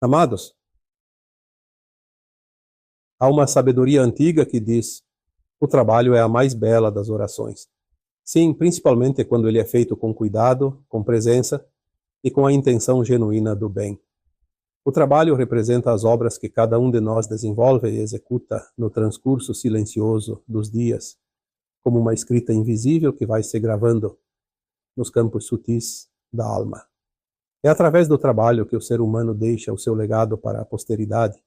Amados, há uma sabedoria antiga que diz: o trabalho é a mais bela das orações. Sim, principalmente quando ele é feito com cuidado, com presença e com a intenção genuína do bem. O trabalho representa as obras que cada um de nós desenvolve e executa no transcurso silencioso dos dias, como uma escrita invisível que vai se gravando nos campos sutis da alma. É através do trabalho que o ser humano deixa o seu legado para a posteridade.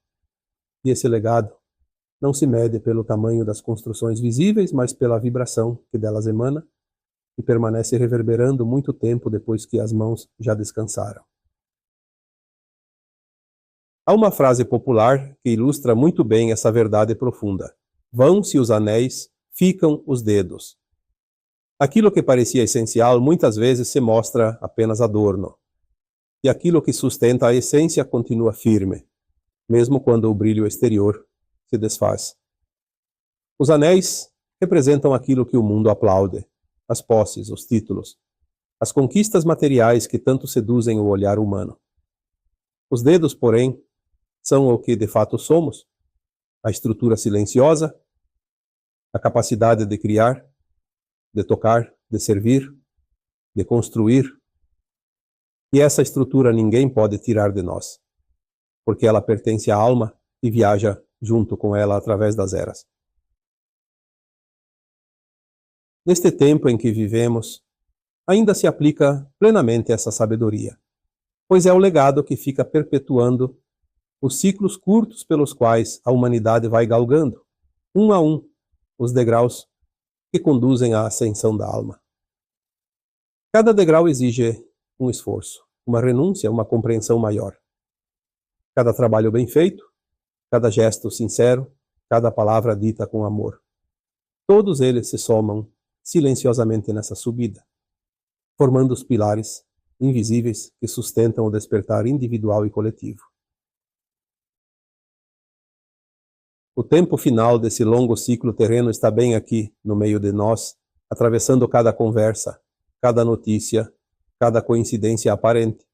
E esse legado não se mede pelo tamanho das construções visíveis, mas pela vibração que delas emana e permanece reverberando muito tempo depois que as mãos já descansaram. Há uma frase popular que ilustra muito bem essa verdade profunda: vão-se os anéis, ficam os dedos. Aquilo que parecia essencial muitas vezes se mostra apenas adorno, e aquilo que sustenta a essência continua firme, mesmo quando o brilho exterior se desfaz. Os anéis representam aquilo que o mundo aplaude: as posses, os títulos, as conquistas materiais que tanto seduzem o olhar humano. Os dedos, porém, são o que de fato somos: a estrutura silenciosa, a capacidade de criar, de tocar, de servir, de construir. E essa estrutura ninguém pode tirar de nós, porque ela pertence à alma e viaja junto com ela através das eras. Neste tempo em que vivemos, ainda se aplica plenamente essa sabedoria, pois é o legado que fica perpetuando os ciclos curtos pelos quais a humanidade vai galgando, um a um, os degraus que conduzem à ascensão da alma. Cada degrau exige um esforço, uma renúncia, uma compreensão maior. Cada trabalho bem feito, cada gesto sincero, cada palavra dita com amor. Todos eles se somam silenciosamente nessa subida, formando os pilares invisíveis que sustentam o despertar individual e coletivo. O tempo final desse longo ciclo terreno está bem aqui, no meio de nós, atravessando cada conversa, cada notícia, cada coincidência aparente.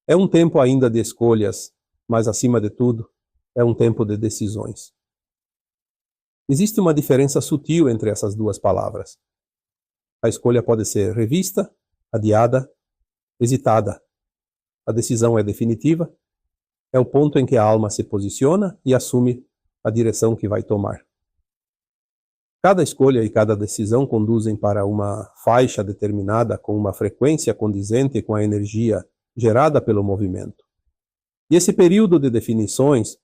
É um tempo ainda de escolhas, mas, acima de tudo, é um tempo de decisões. Existe uma diferença sutil entre essas duas palavras. A escolha pode ser revista, adiada, hesitada. A decisão é definitiva, é o ponto em que a alma se posiciona e assume a direção que vai tomar. Cada escolha e cada decisão conduzem para uma faixa determinada com uma frequência condizente com a energia gerada pelo movimento. E esse período de definições,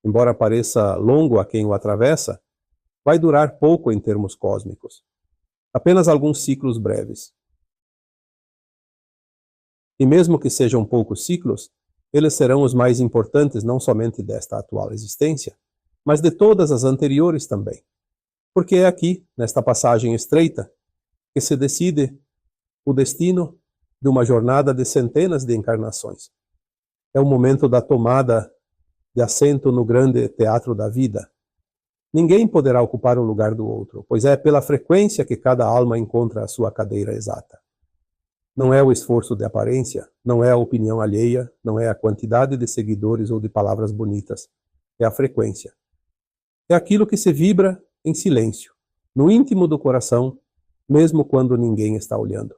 embora pareça longo a quem o atravessa, vai durar pouco em termos cósmicos. Apenas alguns ciclos breves. E mesmo que sejam poucos ciclos, eles serão os mais importantes não somente desta atual existência, mas de todas as anteriores também. Porque é aqui, nesta passagem estreita, que se decide o destino de uma jornada de centenas de encarnações. É o momento da tomada de assento no grande teatro da vida. Ninguém poderá ocupar o lugar do outro, pois é pela frequência que cada alma encontra a sua cadeira exata. Não é o esforço de aparência, não é a opinião alheia, não é a quantidade de seguidores ou de palavras bonitas. É a frequência. É aquilo que se vibra em silêncio, no íntimo do coração, mesmo quando ninguém está olhando.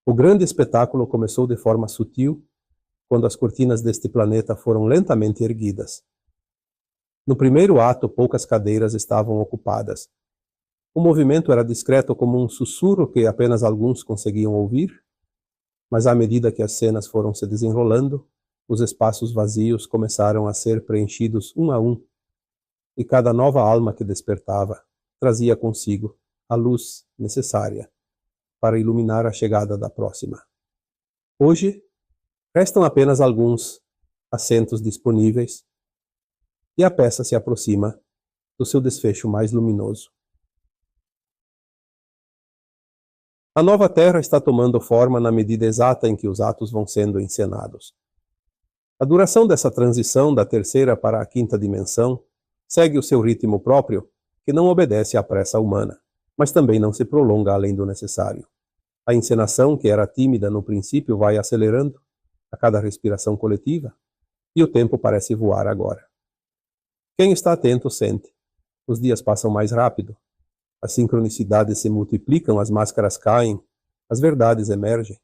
O grande espetáculo começou de forma sutil, quando as cortinas deste planeta foram lentamente erguidas. No primeiro ato, poucas cadeiras estavam ocupadas. O movimento era discreto como um sussurro que apenas alguns conseguiam ouvir, mas à medida que as cenas foram se desenrolando, os espaços vazios começaram a ser preenchidos um a um, e cada nova alma que despertava trazia consigo a luz necessária para iluminar a chegada da próxima. Hoje, restam apenas alguns assentos disponíveis e a peça se aproxima do seu desfecho mais luminoso. A nova Terra está tomando forma na medida exata em que os atos vão sendo encenados. A duração dessa transição da terceira para a quinta dimensão segue o seu ritmo próprio, que não obedece à pressa humana, mas também não se prolonga além do necessário. A encenação, que era tímida no princípio, vai acelerando, a cada respiração coletiva, e o tempo parece voar agora. Quem está atento sente. Os dias passam mais rápido. As sincronicidades se multiplicam, as máscaras caem, as verdades emergem.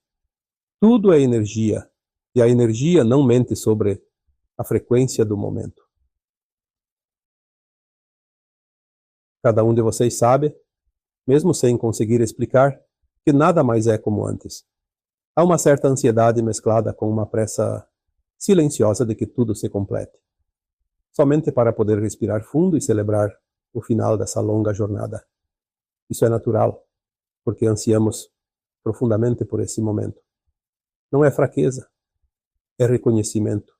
Tudo é energia, e a energia não mente sobre a frequência do momento. Cada um de vocês sabe, mesmo sem conseguir explicar, que nada mais é como antes. Há uma certa ansiedade mesclada com uma pressa silenciosa de que tudo se complete. Somente para poder respirar fundo e celebrar o final dessa longa jornada. Isso é natural, porque ansiamos profundamente por esse momento. Não é fraqueza, é reconhecimento.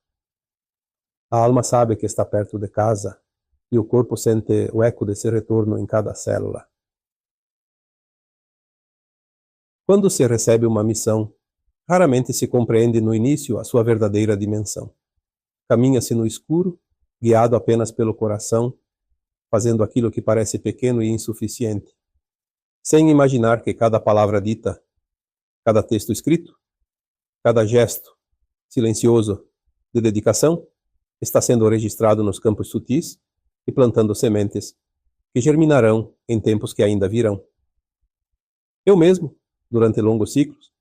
A alma sabe que está perto de casa e o corpo sente o eco desse retorno em cada célula. Quando se recebe uma missão, raramente se compreende no início a sua verdadeira dimensão. Caminha-se no escuro, guiado apenas pelo coração, fazendo aquilo que parece pequeno e insuficiente, sem imaginar que cada palavra dita, cada texto escrito, cada gesto silencioso de dedicação está sendo registrado nos campos sutis e plantando sementes que germinarão em tempos que ainda virão. Eu mesmo, durante longos ciclos,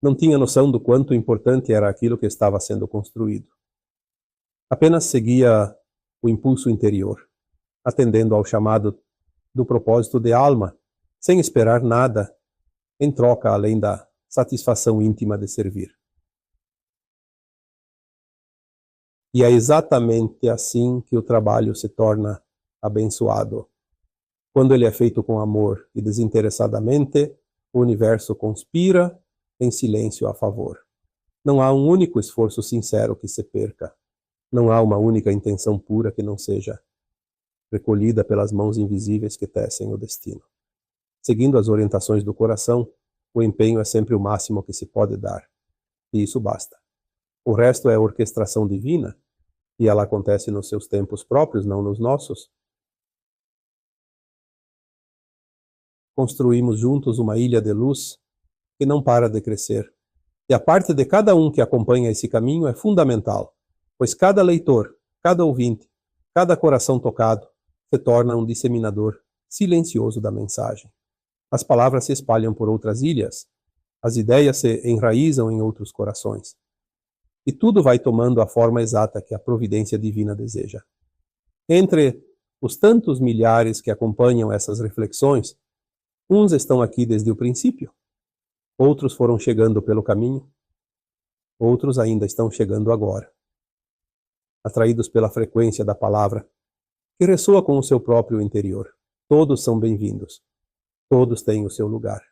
não tinha noção do quanto importante era aquilo que estava sendo construído. Apenas seguia o impulso interior, atendendo ao chamado do propósito de alma, sem esperar nada em troca além da satisfação íntima de servir. E é exatamente assim que o trabalho se torna abençoado. Quando ele é feito com amor e desinteressadamente, o universo conspira em silêncio a favor. Não há um único esforço sincero que se perca. Não há uma única intenção pura que não seja recolhida pelas mãos invisíveis que tecem o destino. Seguindo as orientações do coração, o empenho é sempre o máximo que se pode dar. E isso basta. O resto é orquestração divina, e ela acontece nos seus tempos próprios, não nos nossos. Construímos juntos uma ilha de luz que não para de crescer. E a parte de cada um que acompanha esse caminho é fundamental, pois cada leitor, cada ouvinte, cada coração tocado se torna um disseminador silencioso da mensagem. As palavras se espalham por outras ilhas, as ideias se enraizam em outros corações. E tudo vai tomando a forma exata que a providência divina deseja. Entre os tantos milhares que acompanham essas reflexões, uns estão aqui desde o princípio, outros foram chegando pelo caminho, outros ainda estão chegando agora. Atraídos pela frequência da palavra, que ressoa com o seu próprio interior. Todos são bem-vindos. Todos têm o seu lugar.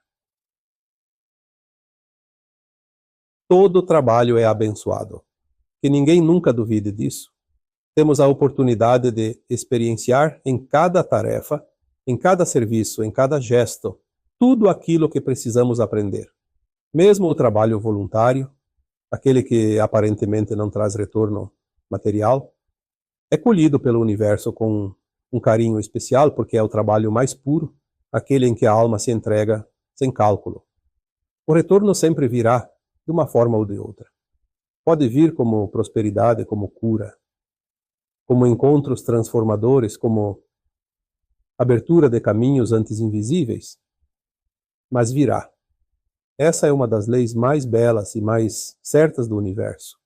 Todo trabalho é abençoado. Que ninguém nunca duvide disso. Temos a oportunidade de experienciar em cada tarefa, em cada serviço, em cada gesto, tudo aquilo que precisamos aprender. Mesmo o trabalho voluntário, aquele que aparentemente não traz retorno material, é colhido pelo universo com um carinho especial, porque é o trabalho mais puro, aquele em que a alma se entrega sem cálculo. O retorno sempre virá, de uma forma ou de outra. Pode vir como prosperidade, como cura, como encontros transformadores, como abertura de caminhos antes invisíveis, mas virá. Essa é uma das leis mais belas e mais certas do universo.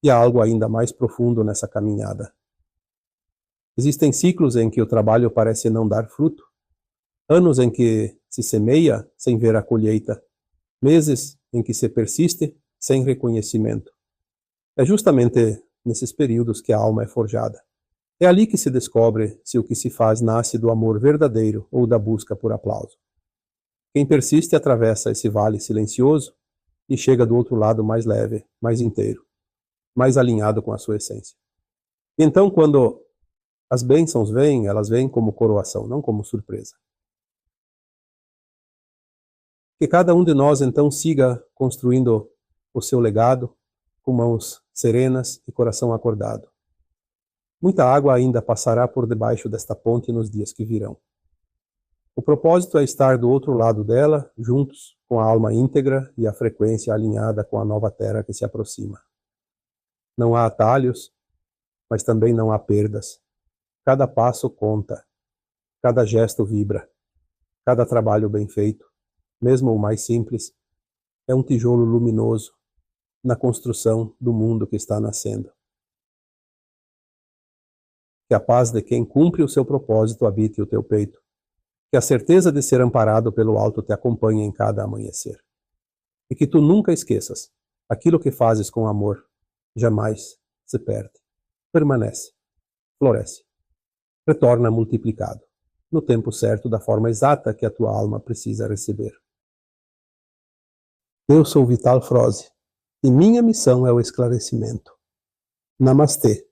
E há algo ainda mais profundo nessa caminhada. Existem ciclos em que o trabalho parece não dar fruto, anos em que se semeia sem ver a colheita, meses em que se persiste sem reconhecimento. É justamente nesses períodos que a alma é forjada. É ali que se descobre se o que se faz nasce do amor verdadeiro ou da busca por aplauso. Quem persiste atravessa esse vale silencioso e chega do outro lado mais leve, mais inteiro, mais alinhado com a sua essência. E então, quando as bênçãos vêm, elas vêm como coroação, não como surpresa. Que cada um de nós, então, siga construindo o seu legado com mãos serenas e coração acordado. Muita água ainda passará por debaixo desta ponte nos dias que virão. O propósito é estar do outro lado dela, juntos, com a alma íntegra e a frequência alinhada com a nova terra que se aproxima. Não há atalhos, mas também não há perdas. Cada passo conta, cada gesto vibra, cada trabalho bem feito, mesmo o mais simples, é um tijolo luminoso na construção do mundo que está nascendo. Que a paz de quem cumpre o seu propósito habite o teu peito. Que a certeza de ser amparado pelo alto te acompanhe em cada amanhecer. E que tu nunca esqueças, aquilo que fazes com amor jamais se perde. Permanece, floresce, retorna multiplicado, no tempo certo, da forma exata que a tua alma precisa receber. Eu sou Vital Froze, e minha missão é o esclarecimento. Namastê.